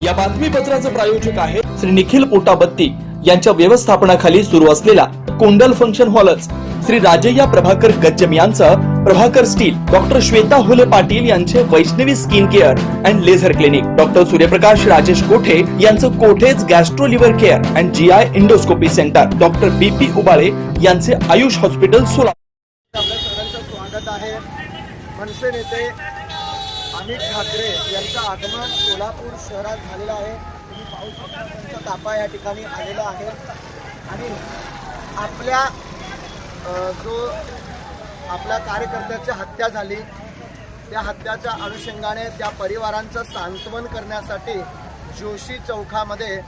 या बातमीपत्राचे प्रायोजक आहे श्री निखिल पोटाबत्ती यांच्या व्यवस्थापनाखाली सुरू असलेला कोंडल फंक्शन हॉलच, श्री राजय्या प्रभाकर गज्जम यांचं प्रभाकर स्टील, डॉक्टर श्वेता होले पाटील यांचे Vaishnavi skin care and laser clinic, doctor Suryaprakash Rajesh Kothe यांचं कोठेज gastro liver care and GI endoscopy centre, doctor BP Ubale यांचे आयुष हॉस्पिटल सोलापूर। आपल्या सर्वांचं स्वागत आहे। मनसे नेते अमित ठाकरे यांचं आगमन सोलापूर शहरात झालेलं आहे। तुम्ही पाहू शकता त्यांचा ताफा या ठिकाणी आलेला आहे आणि आपल्या आपल्या कार्यकर्त्याची हत्या झाली, त्या हत्याच्या अनुषंगाने त्या परिवारांचं सांत्वन करण्यासाठी जोशी चौकामध्ये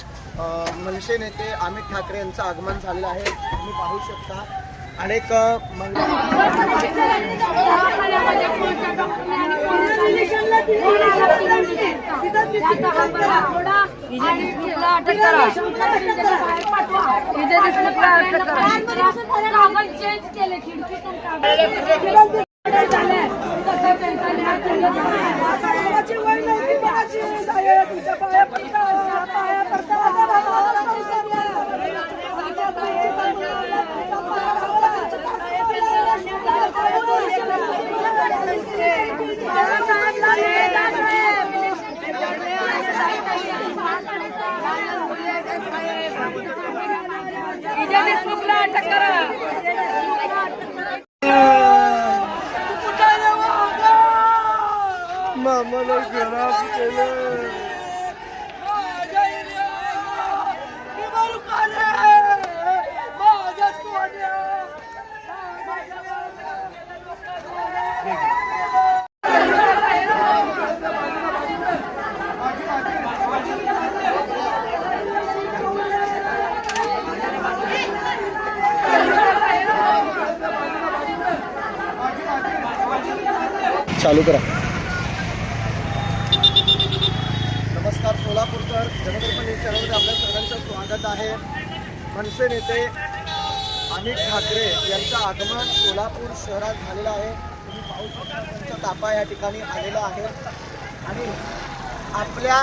मनसे नेते अमित ठाकरे यांचं आगमन झालेलं आहे। तुम्ही पाहू शकता अनेक मामाला खराब केलं। चालू करा। नमस्कार, सोलापूरकर जनकर्मणी चॅनलमध्ये आपल्या सर्वांचं स्वागत आहे। मनसे नेते अमित ठाकरे यांचं आगमन सोलापूर शहरात झालेलं आहे। तुम्ही पाहू शकता त्यांचा ताफा या ठिकाणी आलेला आहे आणि आपल्या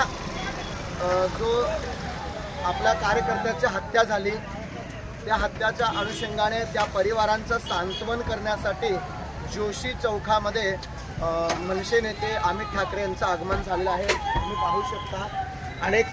आपल्या कार्यकर्त्याची हत्या झाली, त्या हत्याच्या अनुषंगाने त्या परिवारांचं सांत्वन करण्यासाठी जोशी चौकामध्ये मनसे नेते अमित ठाकरे यांचं आगमन झालेलं आहे। तुम्ही पाहू शकता अनेक